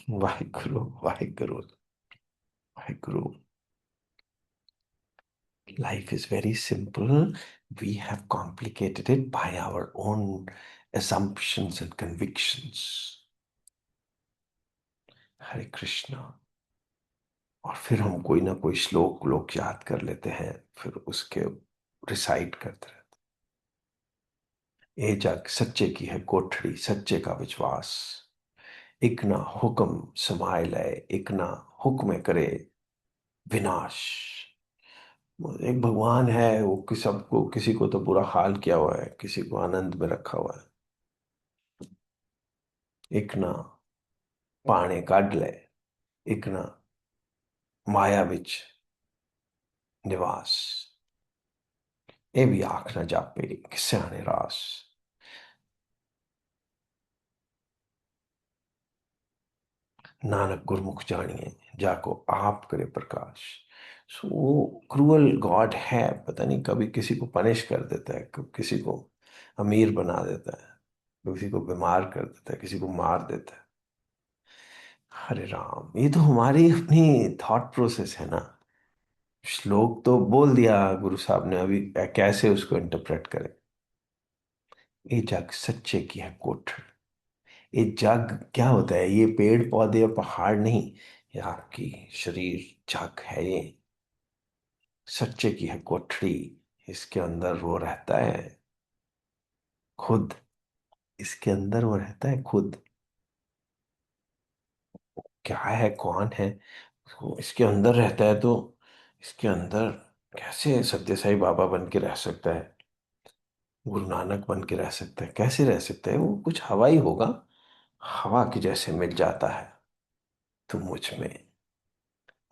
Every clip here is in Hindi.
Waheguru Waheguru Waheguru. Life is very simple. We have complicated it by our own assumptions and convictions. हरे कृष्णा। और फिर हम कोई ना कोई श्लोक लोग याद कर लेते हैं, फिर उसके रिसाइट करते रहते हैं। ये जग सच्चे की है कोठड़ी, सच्चे का विश्वास। एक ना हुक्म समाए लय, एक ना हुक्म करे विनाश। एक भगवान है, वो सबको, किसी को तो बुरा हाल किया हुआ है, किसी को आनंद में रखा हुआ है। एक ना पाने काट ले, एक ना माया विच निवास। ए भी आख ना जापे किसे आने रास। नानक गुरमुख जानिए, जाको आप करे प्रकाश। सो वो क्रूअल गॉड है, पता नहीं कभी किसी को पनिश कर देता है, कभी किसी को अमीर बना देता है, किसी को बीमार कर देता है, किसी को मार देता है। हरे राम, ये तो हमारी अपनी थॉट प्रोसेस है ना। श्लोक तो बोल दिया गुरु साहब ने, अभी कैसे उसको इंटरप्रेट करें। ये जग सच्चे की है कोठरी। ये जग क्या होता है? ये पेड़ पौधे और पहाड़ नहीं, ये आपकी शरीर जग है। ये सच्चे की है कोठरी, इसके अंदर वो रहता है खुद। इसके अंदर वो रहता है खुद। क्या है, कौन है? वो इसके अंदर रहता है तो इसके अंदर कैसे सत्य साई बाबा बन के रह सकता है, गुरु नानक बन के रह सकता है? कैसे रह सकता है? वो कुछ हवा ही होगा, हवा के जैसे मिल जाता है। तो मुझ में,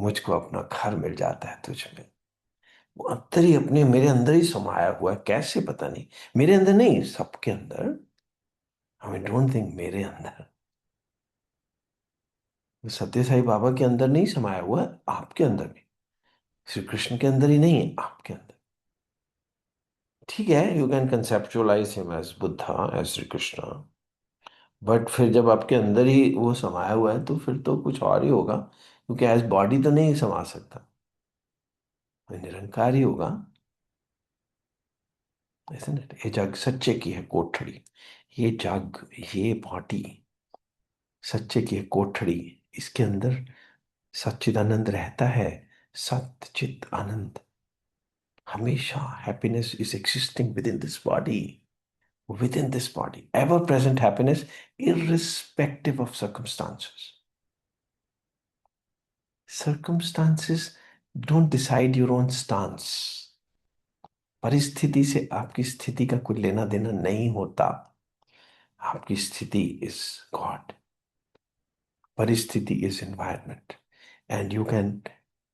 मुझको अपना घर मिल जाता है तुझ में। वो अंदर ही, अपने मेरे अंदर ही समाया हुआ है, कैसे पता नहीं। मेरे अंदर नहीं, सबके अंदर। आई डोंट थिंक मेरे अंदर। वो सत्य साई बाबा के अंदर नहीं समाया हुआ है, आपके अंदर भी। श्री कृष्ण के अंदर ही नहीं है, आपके अंदर। ठीक है, you can conceptualise him as Buddha, as Shri Krishna. But फिर जब आपके अंदर ही वो समाया हुआ है तो फिर तो कुछ और ही होगा, क्योंकि एज बॉडी तो नहीं समा सकता, वो निरंकार ही होगा। isn't it? ये जग सच्चे की है कोठड़ी। ये जग, ये बॉडी सच्चे की है कोठड़ी। इसके अंदर सच्चिदानंद रहता है। सत चित आनंद, हमेशा happiness is existing with in this body. Within this body, ever present happiness, irrespective of circumstances. Circumstances don't decide your own stance. परिस्थिति से आपकी स्थिति का कोई लेना देना नहीं होता। आपकी स्थिति इज गॉड, परिस्थिति is environment, and you can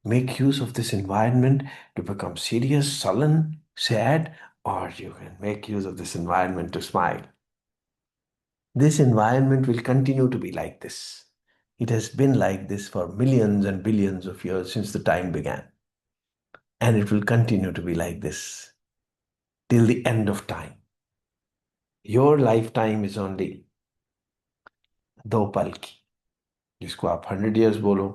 make use of this environment to become serious, sullen, sad, or you can make use of this environment to smile. This environment will continue to be like this. It has been like this for millions and billions of years since the time began. And it will continue to be like this till the end of time. Your lifetime is only दो पल की, जिसको आप 100 years बोलो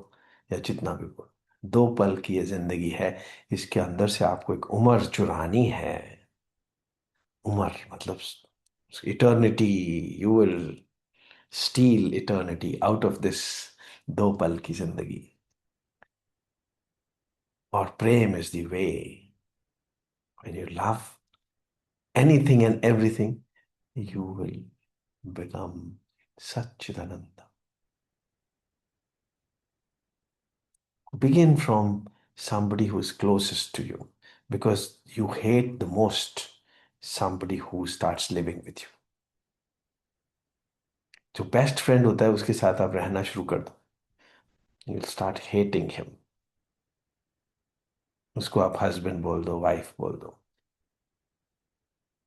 या जितना भी बोलो, दो पल की ये जिंदगी है। इसके अंदर से आपको एक उम्र चुरानी है। उम्र मतलब eternity. You will still eternity out of this दो पल की जिंदगी। और प्रेम is the way. When you love anything and everything, you will become Satchidananda. Begin from somebody who is closest to you, because you hate the most somebody who starts living with you. जो बेस्ट फ्रेंड होता है उसके साथ आप रहना शुरू कर दो, you will start hating him. उसको आप हस्बैंड बोल दो, वाइफ बोल दो।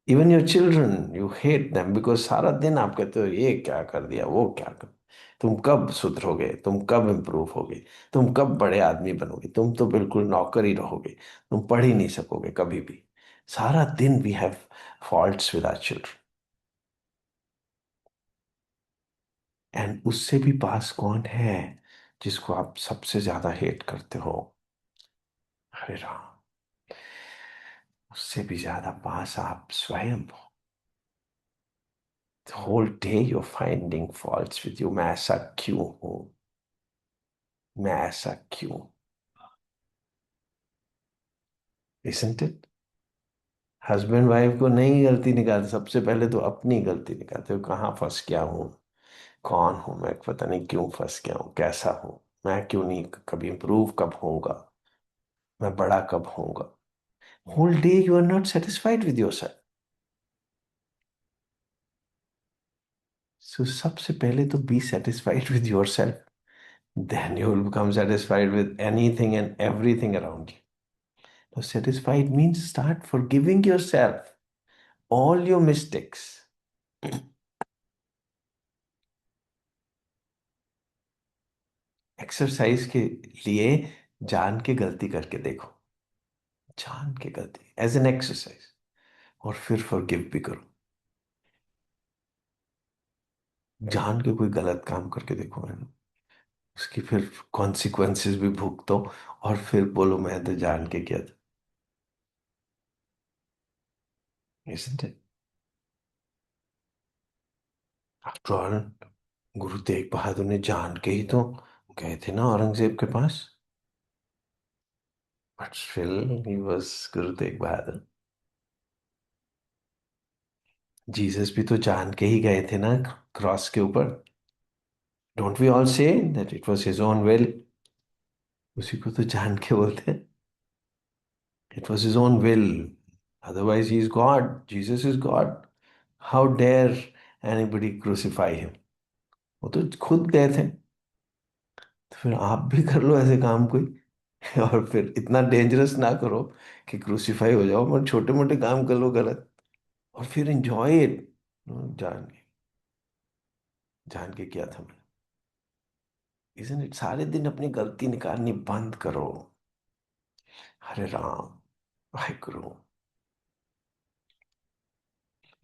Even your children, you hate them because सारा दिन आप कहते हो ये क्या कर दिया, वो क्या कर। तुम कब सुधरोगे, तुम कब इम्प्रूव होगे, तुम कब बड़े आदमी बनोगे, तुम तो बिल्कुल नौकर ही रहोगे, तुम पढ़ ही नहीं सकोगे कभी भी। सारा दिन we have faults with our children. And उससे भी पास कौन है जिसको आप सबसे ज्यादा हेट करते हो? अरे राम, उससे भी ज्यादा पास आप स्वयं हो। Whole day you're finding faults with you, मैं ऐसा क्यों हूं, मैं ऐसा क्यों? Isn't it? हस्बैंड वाइफ को नहीं गलती निकालते, सबसे पहले तो अपनी गलती निकालते हो, कहाँ फंस गया हूँ, कौन हूं मैं, पता नहीं क्यों फंस गया हूँ, कैसा हूँ मैं, क्यों नहीं कभी इम्प्रूव कब होऊंगा, मैं बड़ा कब होऊंगा? Whole day you are not satisfied with yourself. So सबसे पहले तो be satisfied with yourself, then you will become satisfied with anything and everything around you. तो satisfied means start forgiving yourself all your mistakes. Exercise के लिए जान के गलती करके देखो, जान के गलती एज एन एक्सरसाइज, और फिर फॉरगिव भी करो। जान के कोई गलत काम करके देखो मैंने, उसकी फिर कॉन्सिक्वेंसेस भी भुगतो, और फिर बोलो मैं तो जान के किया था। Isn't it? After all, Guru Tegh Bahadur ने जान के ही तो गए थे ना औरंगजेब के पास, but still he was Guru Tegh Bahadur. Jesus भी तो जान के ही गए थे ना क्रॉस के ऊपर। Don't we all say that it was his own will? उसी को तो जान के बोलते हैं, it was his own will, otherwise he is God, Jesus is God, how dare anybody crucify him. वो तो खुद गए थे, तो फिर आप भी कर लो ऐसे काम कोई। और फिर इतना डेंजरस ना करो कि क्रूसीफाई हो जाओ, पर छोटे मोटे काम कर लो गलत, और फिर एंजॉय इट। जान के, जान के किया था मैंने, इसलिए इट सारे दिन अपनी गलती निकालनी बंद करो। हरे राम, वाहिगुरु।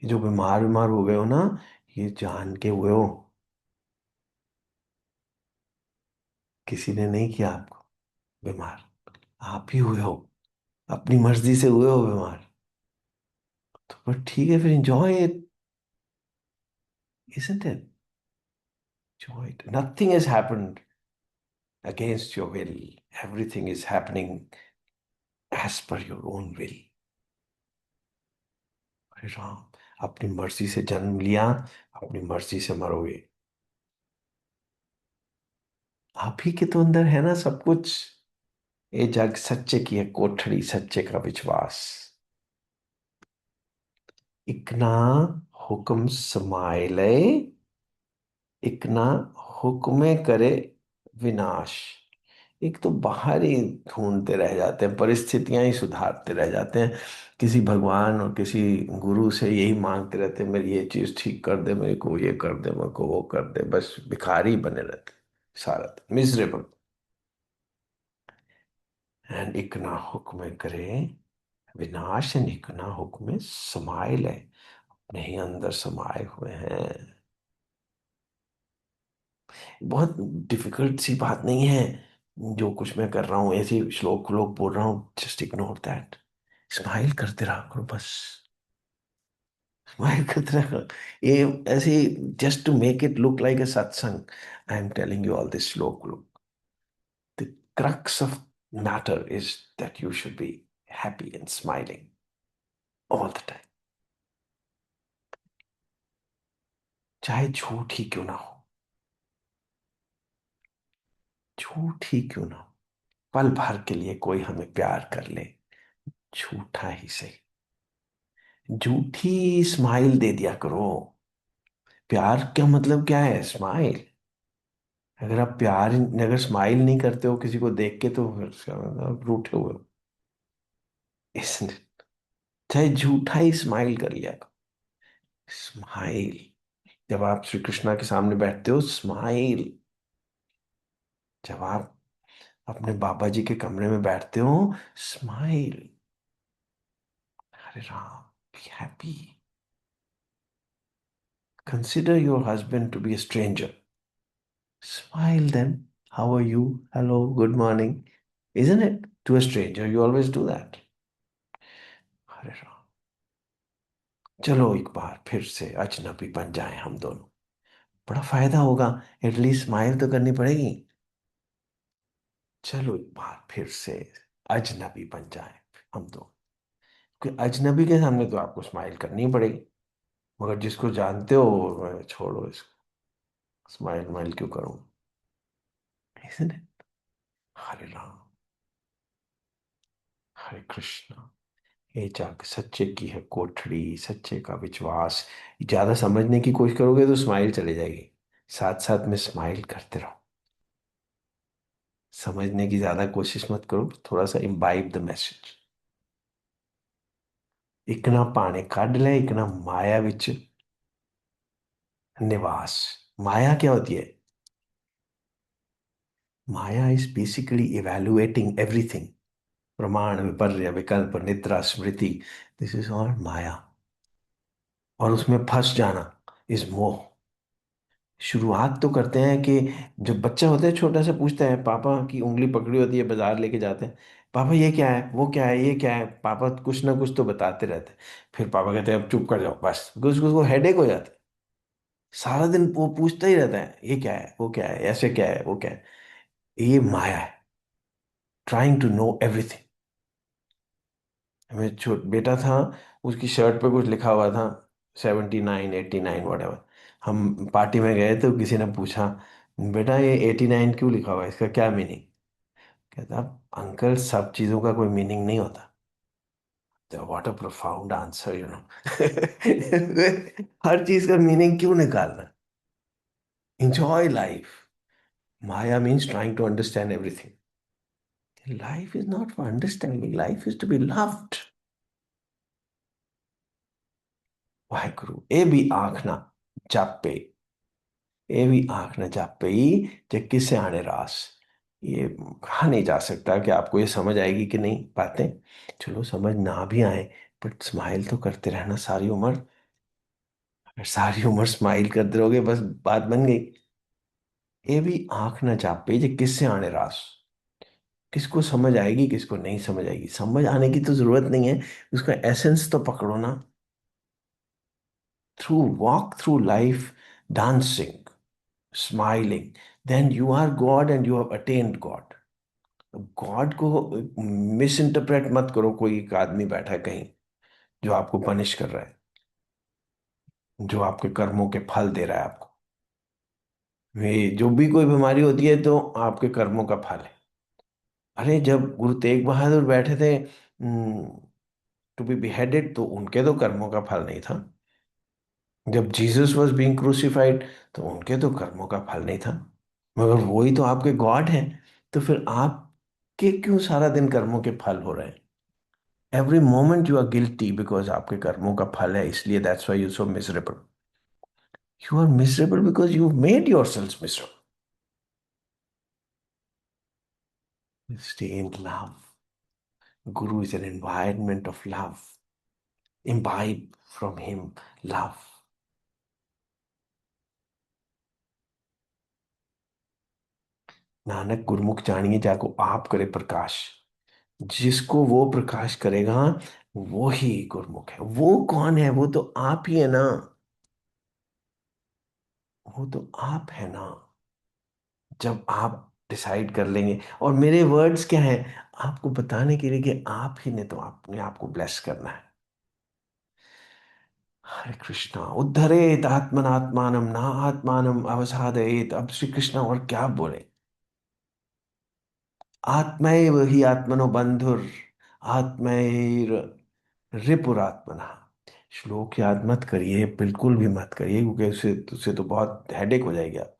ये जो बीमार बीमार हो गए हो ना, ये जान के हुए हो, किसी ने नहीं किया आपको बीमार, आप ही हुए हो, अपनी मर्जी से हुए हो बीमार। तो पर ठीक है, फिर enjoy it, isn't it? Enjoy it. Nothing has happened against your will. Everything is happening as per your own will. अरे राम, अपनी मर्जी से जन्म लिया, अपनी मर्जी से मरोगे। आप ही के तो अंदर है ना सब कुछ। ये जग सच्चे की है कोठड़ी, सच्चे का विश्वास। इकना हुक्म समाइले, इकना हुक्मे करे विनाश। एक तो बाहर ही ढूंढते रह जाते हैं, परिस्थितियां ही सुधारते रह जाते हैं, किसी भगवान और किसी गुरु से यही मांगते रहते हैं, मेरी ये चीज ठीक कर दे, मेरे को ये कर दे, मेरे को वो कर दे, बस भिखारी बने रहते सारा मिजरेबल। एंड इकना हुक्म करे विनाश, एंड इकना हुक्म समाइल है, नहीं अंदर समाये हुए हैं। बहुत डिफिकल्ट सी बात नहीं है जो कुछ मैं कर रहा हूँ, ऐसे श्लोक लोग बोल रहा हूँ, जस्ट इग्नोर दैट, स्माइल करते रहा करो बस, स्माइल करते रहा करो। ये ऐसे, just to make it look like a satsang, I am telling you all this shloka लोग, the crux of matter is that you should be happy and smiling all the time, चाहे झूठ ही क्यों ना हो, झूठ ही क्यों ना हो, पल भर के लिए कोई हमें प्यार कर ले, झूठा ही सही, झूठी स्माइल दे दिया करो। प्यार क्या मतलब क्या है? स्माइल। अगर आप प्यार, अगर स्माइल नहीं करते हो किसी को देख के, तो फिर उसका मतलब आप रूठे हुए हो, इसलिए चाहे झूठा ही स्माइल कर लिया करो। स्माइल, जब आप श्री कृष्णा के सामने बैठते हो, स्माइल। जब आप अपने बाबा जी के कमरे में बैठते हो, smile. Hare Ram, be happy. Consider your husband to be a stranger, Smile then. How are you? Hello, good morning. Isn't it? To a stranger, you always do that. अरे राम। चलो एक बार फिर से अजनबी बन जाएं हम दोनों। बड़ा फायदा होगा। एटलीस्ट स्माइल तो करनी पड़ेगी। चलो एक बार फिर से अजनबी बन जाएं हम दोनों। क्योंकि अजनबी के सामने तो आपको स्माइल करनी ही पड़ेगी। मगर जिसको जानते हो, छोड़ो इसको। स्माइल स्माइल क्यों करूं? Isn't it? हरे राम। हरे कृष्ण। ये जाग सच्चे की है कोठड़ी, सच्चे का विश्वास। ज्यादा समझने की कोशिश करोगे तो स्माइल चली जाएगी। साथ साथ में स्माइल करते रहो। समझने की ज्यादा कोशिश मत करो, थोड़ा सा इम्बाइब द मैसेज। इकना पाने काढ़ ले, इकना माया विच निवास। माया क्या होती है? माया इज बेसिकली इवेलुएटिंग एवरीथिंग। प्रमाण, विपर्य, विकल्प, निद्रा, स्मृति। दिस इज ऑल माया। और उसमें फंस जाना इज मोह। शुरुआत तो करते हैं कि जब बच्चा होता है छोटा सा, पूछता है, पापा की उंगली पकड़ी होती है, बाजार लेके जाते हैं। पापा ये क्या है, वो क्या है, ये क्या है, पापा कुछ ना कुछ तो बताते रहते हैं। फिर पापा कहते हैं अब चुप कर जाओ बस, बिकॉज उसको हेडेक हो जाता है। सारा दिन वो पूछता ही रहता है, ये क्या है, वो क्या है, ऐसे क्या है, वो क्या है। ये माया है। Trying to know everything. मेरा छोट बेटा था, उसकी शर्ट पे कुछ लिखा हुआ था, 79 89 whatever। हम पार्टी में गए तो किसी ने पूछा, बेटा ये 89 क्यों लिखा हुआ है, इसका क्या मीनिंग? कहता, अंकल सब चीजों का कोई मीनिंग नहीं होता। तो व्हाट अ प्रोफाउंड आंसर, हर चीज का मीनिंग क्यों निकालना? Enjoy life. Maya means trying to understand everything. Life is not for understanding, life is to be loved. Waheguru. ए भी आंख ना जापे, ए भी आंख ना जापे, जे किसे आने रास। ये कहा नहीं जा सकता कि आपको ये समझ आएगी कि नहीं बातें। चलो समझ ना भी आए, बट स्माइल तो करते रहना सारी उम्र। अगर सारी उम्र स्माइल करते रहोगे, बस बात बन गई। ये भी आंख ना जापे जे किससे आने रास। किसको समझ आएगी, किसको नहीं समझ आएगी, समझ आने की तो जरूरत नहीं है। उसका एसेंस तो पकड़ो ना। Through walk through life dancing, smiling, then you are God and you have attend God. God को मिस इंटरप्रेट मत करो। कोई एक आदमी बैठा है कहीं जो आपको पनिश कर रहा है, जो आपके कर्मों के फल दे रहा है आपको। ये जो भी कोई बीमारी होती है तो आपके कर्मों का फल है। अरे जब गुरु तेग बहादुर बैठे थे टू बी बिहेडेड, तो उनके तो कर्मों का फल नहीं था। जब जीसस वॉज बीइंग क्रूसिफाइड, तो उनके तो कर्मों का फल नहीं था। मगर वही तो आपके गॉड हैं। तो फिर आपके क्यों सारा दिन कर्मों के फल हो रहे हैं? Every moment you are guilty because आपके कर्मों का फल है, इसलिए that's why you so miserable. You are miserable because you made yourself miserable. Stay in love. Guru is an environment of love. Imbibe from him love. Nanak गुरमुख जानिए जाको आप करे प्रकाश। जिसको वो प्रकाश करेगा, वो ही गुरमुख है। वो कौन है? वो तो आप ही है ना। वो तो आप है ना। जब आप डिसाइड कर लेंगे, और मेरे वर्ड्स क्या है, आपको बताने के लिए कि आप ही ने तो अपने आप को ब्लेस करना है। हरे कृष्णा। उद्धरेत आत्मनात्मानम ना आत्मानम अवसादयेत। अब श्री कृष्णा और क्या बोले? आत्मैव ही आत्मनो बंधुर, आत्मैर रिपुरात्मना। श्लोक याद मत करिए, बिल्कुल भी मत करिए, क्योंकि उससे तो बहुत हेडेक हो जाएगी आपको।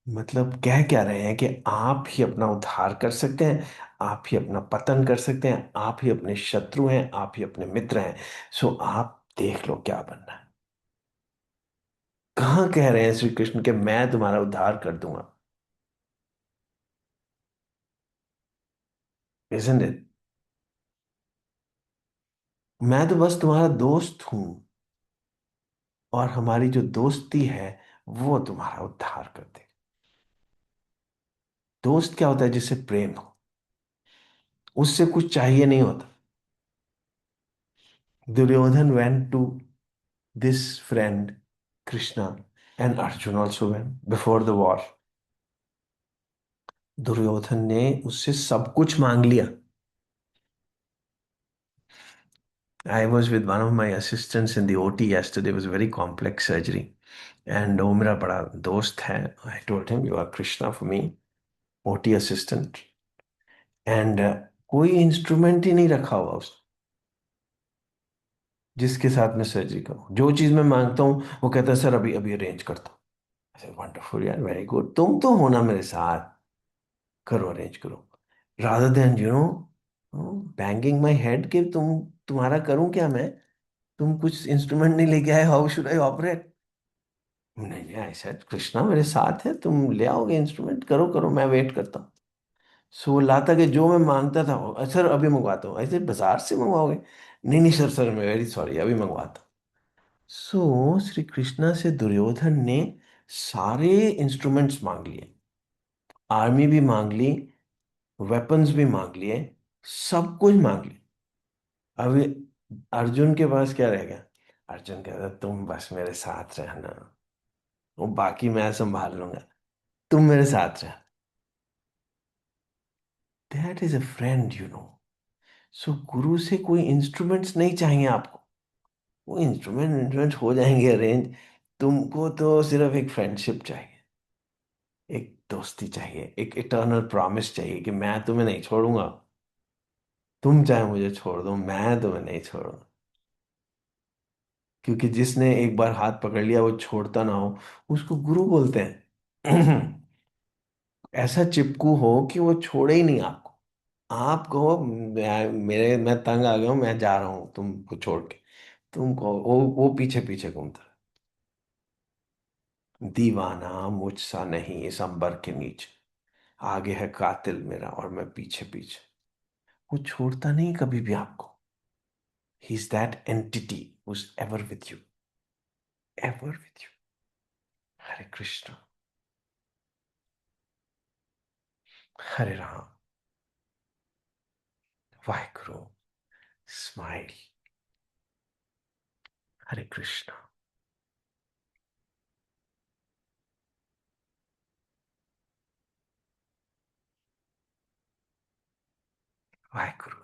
मतलब कह क्या रहे हैं कि आप ही अपना उद्धार कर सकते हैं, आप ही अपना पतन कर सकते हैं, आप ही अपने शत्रु हैं, आप ही अपने मित्र हैं। सो आप देख लो क्या बनना है। कहाँ कह रहे हैं श्री कृष्ण के मैं तुम्हारा उद्धार कर दूंगा? isn't it? मैं तो बस तुम्हारा दोस्त हूं, और हमारी जो दोस्ती है वो तुम्हारा उद्धार कर दे। दोस्त क्या होता है? जिससे प्रेम हो, उससे कुछ चाहिए नहीं होता. Duryodhan went to this friend Krishna, and Arjun also went before the war. Duryodhan ने उससे सब कुछ मांग लिया. I was with one of my assistants in the OT yesterday. It was a very complex surgery. And वो मेरा बड़ा दोस्त है. I told him, you are Krishna for me, OT assistant. And कोई इंस्ट्रूमेंट ही नहीं रखा हुआ उस जिसके साथ मैं सर्जरी करूँ. जो चीज़ मैं मांगता हूँ वो कहता है सर अभी अभी अरेंज करता हूँ. ऐसे वंडरफुल यार, वेरी गुड. तुम तो हो ना मेरे साथ, करो अरेंज करो. Rather than banging my head कि तुम्हारा करूं क्या मैं. तुम कुछ इंस्ट्रूमेंट नहीं लेके आए, हाउ शुड आई ऑपरेट. नहीं नहीं, ऐसा कृष्णा मेरे साथ है, तुम ले आओगे इंस्ट्रूमेंट, करो करो, मैं वेट करता हूँ. सो वो लाता कि जो मैं मांगता था, सर अभी मंगवाता हूँ. ऐसे बाजार से मंगवाओगे? नहीं नहीं सर, सर मैं वेरी सॉरी, अभी मंगवाता हूँ. सो श्री कृष्णा से दुर्योधन ने सारे इंस्ट्रूमेंट्स मांग लिए, आर्मी भी मांग ली, वेपन्स भी मांग लिए, सब कुछ मांग लिया. अभी अर्जुन के पास क्या रह गया? अर्जुन कहता तुम बस मेरे साथ रहना, वो बाकी मैं संभाल लूंगा, तुम मेरे साथ रह. That is a friend, you know. So गुरु से कोई इंस्ट्रूमेंट्स नहीं चाहिए आपको. वो इंस्ट्रूमेंट हो जाएंगे अरेंज. तुमको तो सिर्फ एक फ्रेंडशिप चाहिए, एक दोस्ती चाहिए, एक इटर्नल प्रॉमिस चाहिए कि मैं तुम्हें नहीं छोड़ूंगा. तुम चाहे मुझे छोड़ दो, मैं तुम्हें नहीं छोड़ूंगा. क्योंकि जिसने एक बार हाथ पकड़ लिया वो छोड़ता ना हो, उसको गुरु बोलते हैं. ऐसा चिपकू हो कि वो छोड़े ही नहीं आपको. आप कहो मैं तंग आ गया हूं, मैं जा रहा हूं तुमको छोड़ के. तुम कहो, वो पीछे पीछे घूमता है. दीवाना मुझसा नहीं इस अंबर के नीचे, आगे है कातिल मेरा और मैं पीछे पीछे. वो छोड़ता नहीं कभी भी आपको. He is that entity who's ever with you, ever with you. Hare Krishna, Hare Ram, Waheguru. Smile. Hare Krishna. Waheguru.